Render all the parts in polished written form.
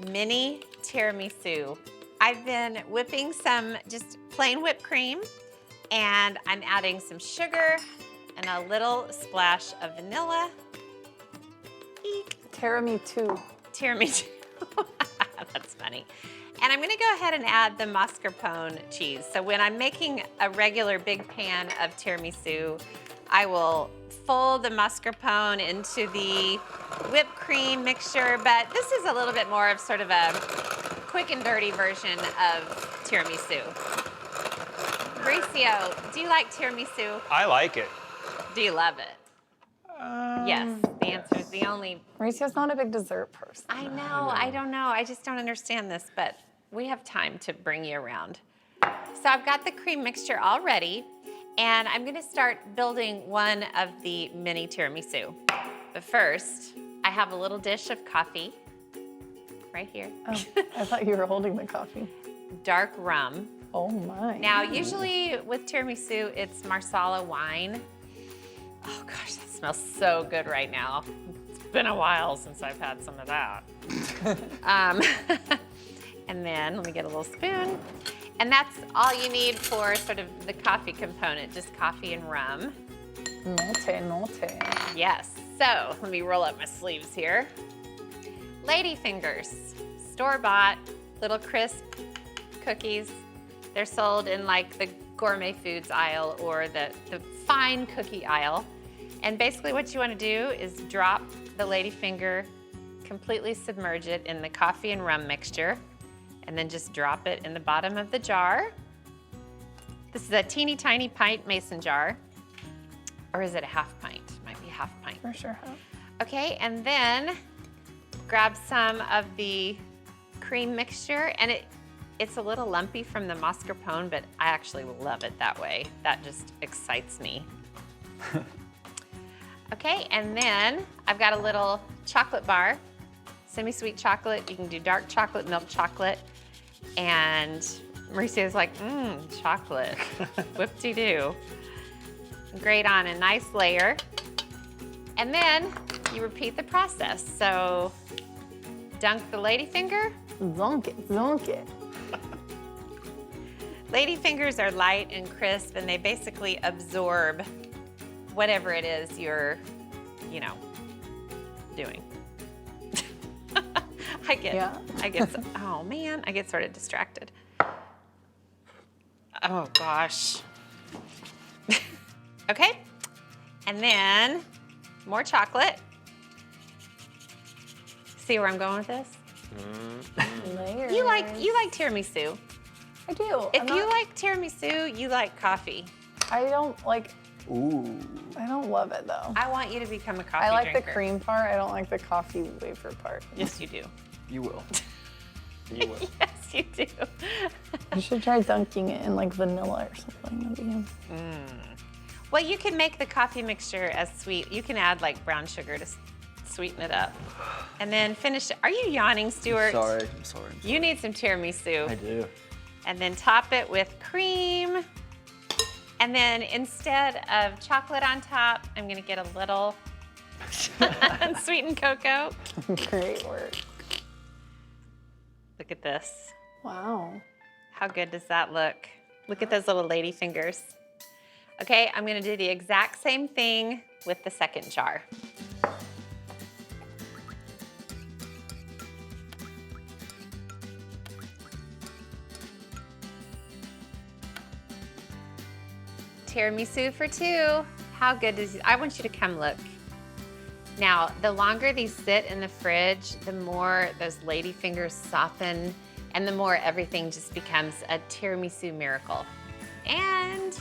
mini tiramisu. I've been whipping some just plain whipped cream, and I'm adding some sugar and a little splash of vanilla. Eek. Tiramisu. Tiramisu. That's funny. And I'm gonna go ahead and add the mascarpone cheese. So when I'm making a regular big pan of tiramisu, I will fold the mascarpone into the whipped cream mixture, but this is a little bit more of sort of a quick and dirty version of tiramisu. Mauricio, do you like tiramisu? I like it. Do you love it? Yes, the answer is the only. Mauricio's not a big dessert person. I know, I don't know. I just don't understand this, but we have time to bring you around. So I've got the cream mixture all ready, and I'm gonna start building one of the mini tiramisu. But first, I have a little dish of coffee right here. Oh, I thought you were holding the coffee. Dark rum. Oh my. Now, usually with tiramisu, it's Marsala wine. Oh gosh, that smells so good right now. It's been a while since I've had some of that. And then let me get a little spoon. And that's all you need for sort of the coffee component, just coffee and rum. Note. Yes, so let me roll up my sleeves here. Lady fingers, store-bought, little crisp cookies. They're sold in like the gourmet foods aisle or the fine cookie aisle. And basically what you want to do is drop the ladyfinger, completely submerge it in the coffee and rum mixture, and then just drop it in the bottom of the jar. This is a teeny tiny pint mason jar. Or is it a half pint? Might be a half pint. For sure. Okay, and then grab some of the cream mixture, and it's a little lumpy from the mascarpone, but I actually love it that way. That just excites me. Okay, and then I've got a little chocolate bar, semi-sweet chocolate. You can do dark chocolate, milk chocolate, and Mauricio's like, chocolate, whoop-de-doo. Grate on a nice layer, and then you repeat the process. So dunk the ladyfinger. Zonk it. Ladyfingers are light and crisp, and they basically absorb whatever it is you're, doing. I get sort of distracted. Oh gosh. Okay, and then more chocolate. See where I'm going with this? Layers. You like tiramisu. I do. If you like tiramisu, you like coffee. I don't like. Ooh. I don't love it though. I want you to become a coffee I like drinker. the cream part. I don't like the coffee wafer part. Yes, you do. You will. You will. Yes, you do. You should try dunking it in like vanilla or something. Well, you can make the coffee mixture as sweet. You can add like brown sugar to sweeten it up. And then finish it. Are you yawning, Stuart? I'm sorry. You need some tiramisu. I do. And then top it with cream. And then instead of chocolate on top, I'm gonna get a little sweetened cocoa. Great work. Look at this. Wow. How good does that look? Look at those little lady fingers. Okay, I'm gonna do the exact same thing with the second jar. Tiramisu for two. How good does I want you to come look. Now, the longer these sit in the fridge, the more those lady fingers soften, and the more everything just becomes a tiramisu miracle. And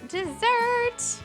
dessert.